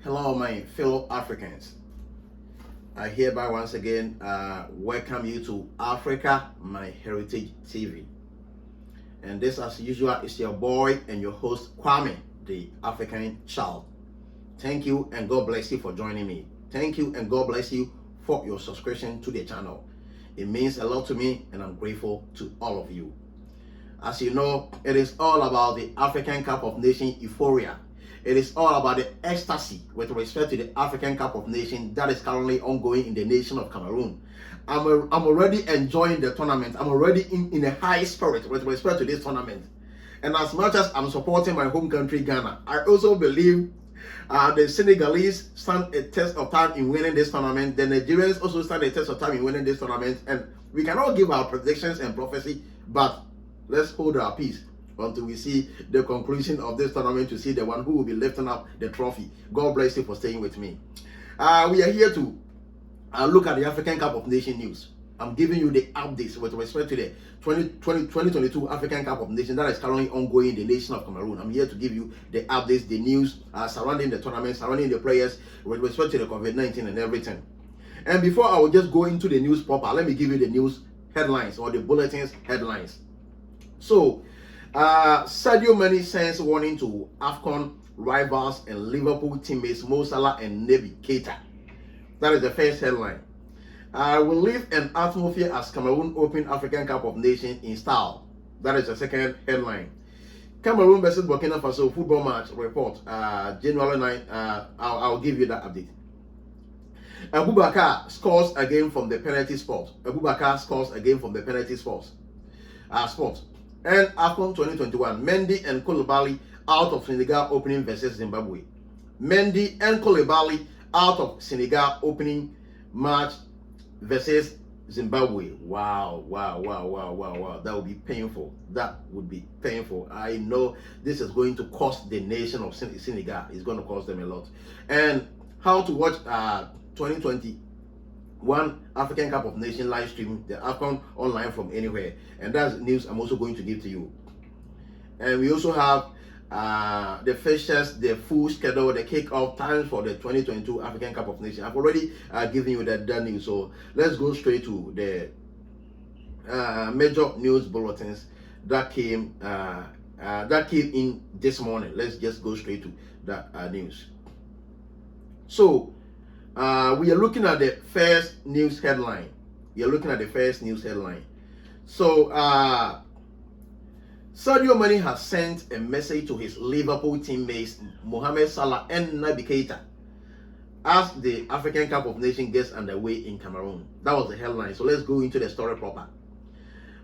Hello, my fellow Africans. I hereby once again welcome you to Africa, my Heritage TV. And this, as usual, is your boy and your host, Kwame, the African child. Thank you and God bless you for joining me. Thank you and God bless you for your subscription to the channel. It means a lot to me and I'm grateful to all of you. As you know, it is all about the African Cup of Nations euphoria. It is all about the ecstasy with respect to the African Cup of Nations that is currently ongoing in the nation of Cameroon. I'm already enjoying the tournament. I'm already in a high spirit with respect to this tournament. And as much as I'm supporting my home country, Ghana, I also believe the Senegalese stand a test of time in winning this tournament. The Nigerians also stand a test of time in winning this tournament. And we cannot give our predictions and prophecy, but let's hold our peace until we see the conclusion of this tournament to see the one who will be lifting up the trophy. God bless you for staying with me. We are here to look at the African Cup of Nations news. I'm giving you the updates with respect to the 2022 African Cup of Nations that is currently ongoing in the nation of Cameroon. I'm here to give you the updates, the news surrounding the tournament, surrounding the players with respect to the COVID-19 and everything. And before I will just go into the news proper, let me give you the news headlines or the bulletins headlines. So, Sadio Mane sends warning to Afcon rivals and Liverpool teammates Mo Salah and Naby Keita. That is the first headline. Will leave an atmosphere as Cameroon Open African Cup of Nations in style. That is the second headline. Cameroon versus Burkina Faso football match report. January 9. I'll give you that update. Abubakar scores again from the penalty spot. Abubakar scores again from the penalty spot. And Afcon 2021, Mendy and Koulibaly out of Senegal opening versus Zimbabwe. Mendy and Koulibaly out of Senegal opening match versus Zimbabwe. Wow. That would be painful. That would be painful. I know this is going to cost the nation of Senegal. It's going to cost them a lot. And how to watch 2021 African Cup of Nations live stream, the Afcon online from anywhere, and that's news I'm also going to give to you. And we also have the fixtures, the full schedule, the kick-off times for the 2022 African Cup of Nations. I've already given you that news, so let's go straight to the major news bulletins that came in this morning. Let's just go straight to that news. So we are looking at the first news headline. So, Sadio Mane has sent a message to his Liverpool teammates Mohamed Salah and Naby Keita as the African Cup of Nations gets underway in Cameroon. That was the headline. So let's go into the story proper.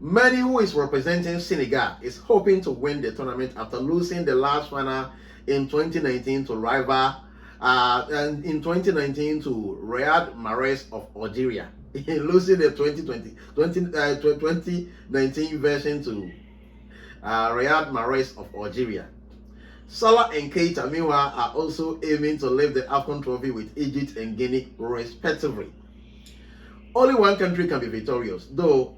Mane, who is representing Senegal, is hoping to win the tournament after losing the last final in 2019 to rival and in 2019 to Riyad Mahrez of Algeria. Losing the 2019 version to Riyad Mahrez of Algeria. Salah and Keita, meanwhile, are also aiming to lift the Afcon trophy with Egypt and Guinea, respectively. Only one country can be victorious, though,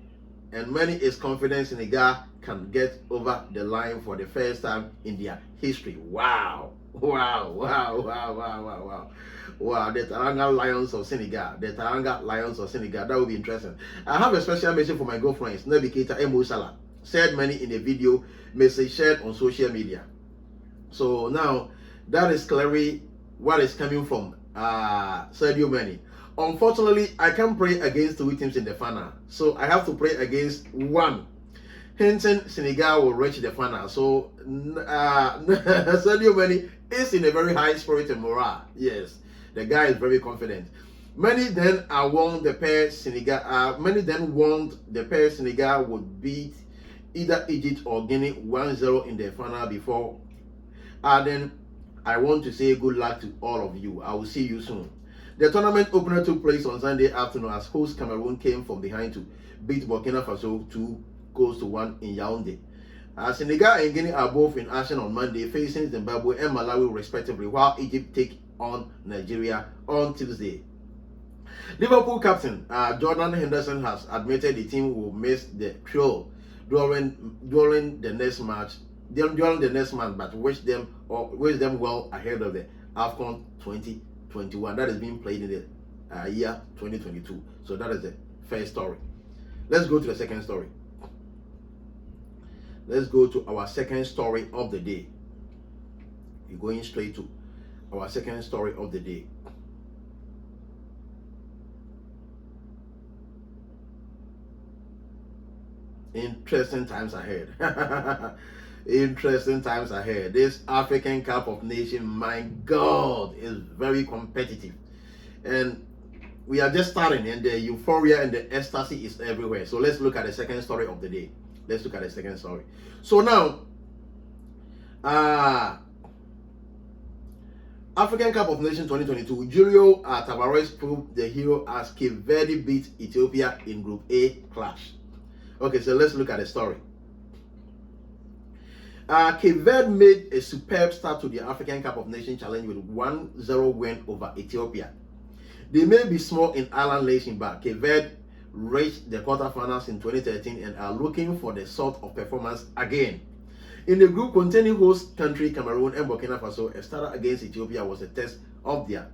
and Mane is confident Senegal can get over the line for the first time in their history. Wow, the Teranga Lions of Senegal. That would be interesting. I have a special message for my girlfriends, Naby Keita and Mo Salah. Said Mane in a video message shared on social media. So now that is clearly what is coming from Sadio Mane. Unfortunately, I can't pray against two teams in the final, so I have to pray against one. Hinting Senegal will reach the final. So Sadio Mane is in a very high spirit and morale. Yes, the guy is very confident. Many then warned the pair Senegal would beat either Egypt or Guinea 1-0 in the final before adding, I want to say good luck to all of you. I will see you soon. The tournament opener took place on Sunday afternoon as host Cameroon came from behind to beat Burkina Faso 2-1 in Yaoundé. Senegal and Guinea are both in action on Monday, facing Zimbabwe and Malawi respectively, while Egypt take on Nigeria on Tuesday. Liverpool captain Jordan Henderson has admitted the team will miss the trio during the next month, but wish them well ahead of the Afcon 2021 that is being played in the year 2022. So that is the first story. Let's go to the second story. Let's go to our second story of the day. We're going straight to our second story of the day. Interesting times ahead. Interesting times ahead. This African Cup of Nations, my God, is very competitive. And we are just starting, and the euphoria and the ecstasy is everywhere. So let's look at the second story of the day. Let's look at the second story. So now, African Cup of Nations 2022, Julio Tavares proved the hero as Cape Verde beat Ethiopia in Group A clash. Okay, so let's look at the story. Cape Verde made a superb start to the African Cup of Nations challenge with 1-0 win over Ethiopia. They may be small in island nation, but Cape Verde reached the quarterfinals in 2013 and are looking for the sort of performance again. In the group containing host country Cameroon and Burkina Faso, a starter against Ethiopia was a test of their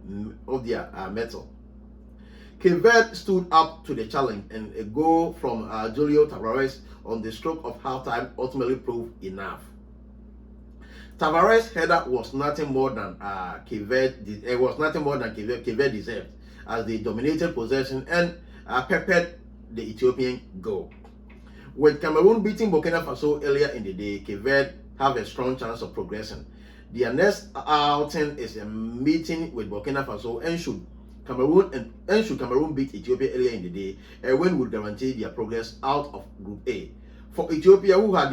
mettle. Cape Verde stood up to the challenge, and a goal from Julio Tavares on the stroke of halftime ultimately proved enough. Tavares' header was nothing more than Cape Verde deserved, as they dominated possession and peppered the Ethiopian goal. With Cameroon beating Burkina Faso earlier in the day, Cape Verde have a strong chance of progressing. Their next outing is a meeting with Burkina Faso, and should Cameroon beat Ethiopia earlier in the day, a win would guarantee their progress out of Group A. For Ethiopia, who had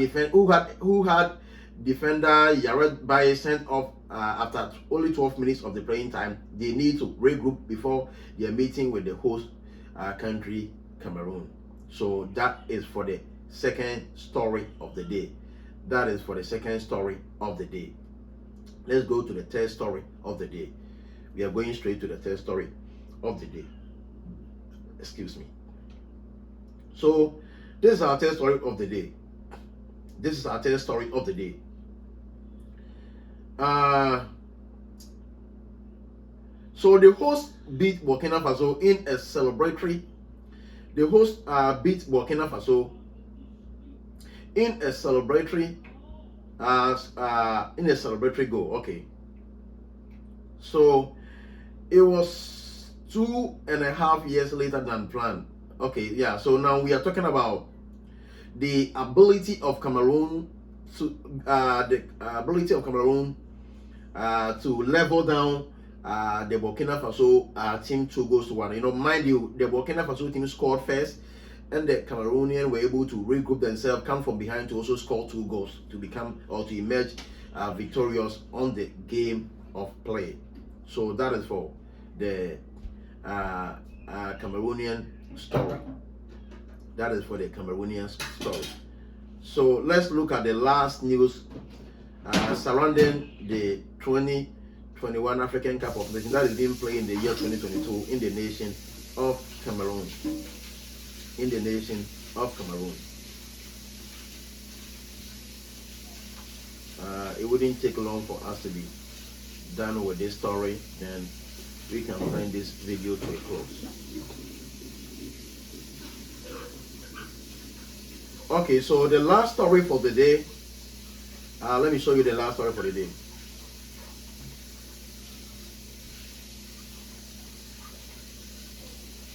defender Yared Baye sent off after only 12 minutes of the playing time, they need to regroup before their meeting with the host country Cameroon. So that is for the second story of the day. That is for the second story of the day. Let's go to the third story of the day. We are going straight to the third story of the day. Excuse me. So this is our third story of the day. This is our third story of the day. So the host beat Burkina Faso in a celebratory. The host beat Burkina Faso in a celebratory goal. Okay. So it was 2.5 years later than planned. Okay, yeah. So now we are talking about the ability of Cameroon to to level down the Burkina Faso team 2-1. You know, mind you, the Burkina Faso team scored first, and the Cameroonians were able to regroup themselves, come from behind to also score 2 goals to become or to emerge victorious on the game of play. So that is for the Cameroonian story. That is for the Cameroonian story. So let's look at the last news surrounding the 2021 African Cup of Nations that is being played in the year 2022 in the nation of Cameroon. In the nation of Cameroon. It wouldn't take long for us to be done with this story, then we can bring this video to a close. Okay, so the last story for the day, let me show you the last story for the day.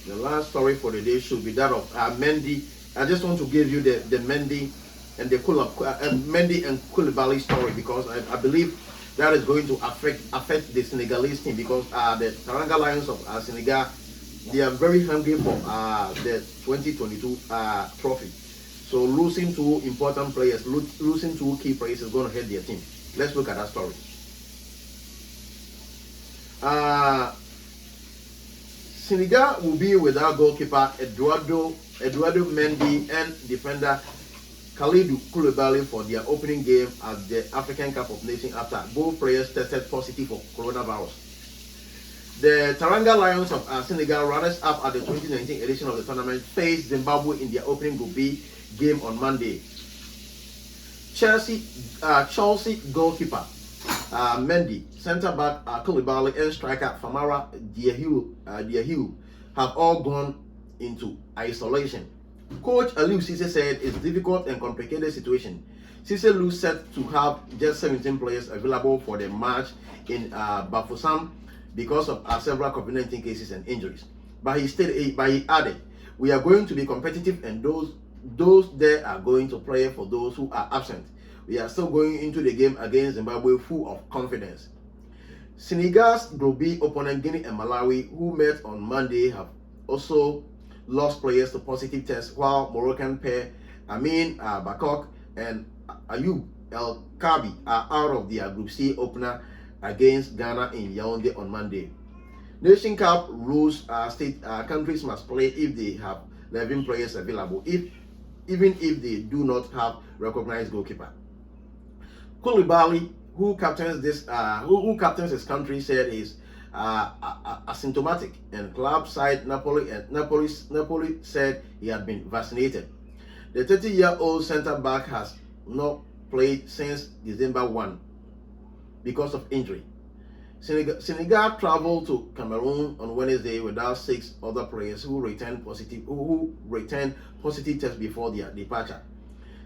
The last story for the day should be that of Mendy. I just want to give you the Mendy and the Mendy and Koulibaly story, because I believe that is going to affect the Senegalese team, because the Teranga Lions of Senegal, they are very hungry for the 2022 trophy. So losing 2 important players, losing 2 key players is going to hurt their team. Let's look at that story. Senegal will be without goalkeeper Eduardo Mendy and defender Kalidou Koulibaly for their opening game at the African Cup of Nations after both players tested positive for coronavirus. The Teranga Lions of Senegal, runners up at the 2019 edition of the tournament, faced Zimbabwe in their opening Group B game on Monday. Chelsea goalkeeper Mendy, centre back Koulibaly, and striker Famara Diahiu have all gone into isolation. Coach Aliou Cisse said it's difficult and complicated situation. Cisse looks set to have just 17 players available for the match in Bafoussam because of several COVID-19 cases and injuries. But he added, we are going to be competitive, and those there are going to play for those who are absent. We are still going into the game against Zimbabwe full of confidence. Senegal's Group B opponent Guinea and Malawi, who met on Monday, have also lost players to positive tests, while Moroccan pair Amin Bakok and Ayub El Kabi are out of their Group C opener against Ghana in Yaoundé on Monday. Nation Cup rules countries must play if they have 11 players available, even if they do not have recognized goalkeeper. Koulibaly, who captains his country, said is asymptomatic, and club side Napoli said he had been vaccinated. The 30-year-old centre back has not played since December 1 because of injury. Senegal traveled to Cameroon on Wednesday without 6 other players who returned positive tests before their departure.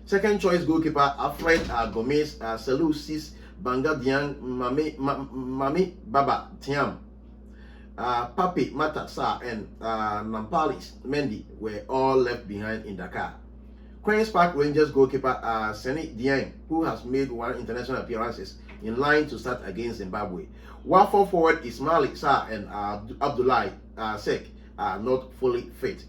Second choice goalkeeper Alfred Gomez, Selou Sis, Banga Diang, Mami Baba Tiam, Papi Matasa, and Nampalis Mendy were all left behind in Dakar. Queen's Park Rangers goalkeeper Seni Dieng, who has made 1 international appearances, in line to start against Zimbabwe. While forward Ismail Sarr and Abdoulaye Seck are not fully fit.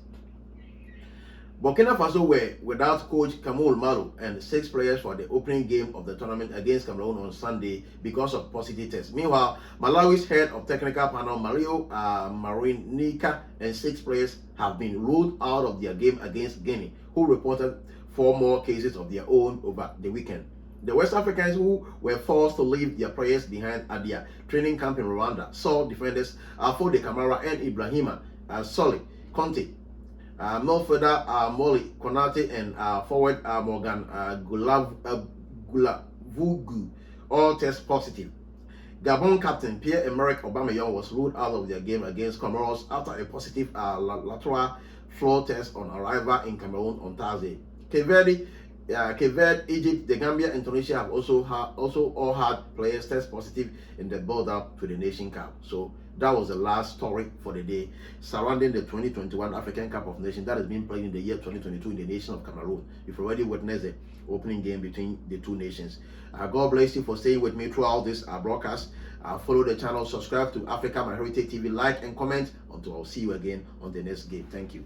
Burkina Faso were without coach Kamul Malo and 6 players for the opening game of the tournament against Cameroon on Sunday because of positive tests. Meanwhile, Malawi's head of technical panel Mario Marinica and 6 players have been ruled out of their game against Guinea, who reported 4 more cases of their own over the weekend. The West Africans, who were forced to leave their players behind at their training camp in Rwanda, saw defenders Fode Kamara and Ibrahima Soli Conte, midfielder Molly Konate, and forward Morgan Gulavugu all test positive. Gabon captain Pierre-Emerick Aubameyang was ruled out of their game against Comoros after a positive lateral flow test on arrival in Cameroon on Thursday. Cape Verde, Egypt, the Gambia, and Tunisia have also all had players test positive in the build-up to the Nation Cup. So that was the last story for the day surrounding the 2021 African Cup of Nations that has been played in the year 2022 in the nation of Cameroon. You've already witnessed the opening game between the 2 nations. God bless you for staying with me throughout this broadcast. Follow the channel, subscribe to Africa My Heritage TV, like and comment. Until I'll see you again on the next game. Thank you.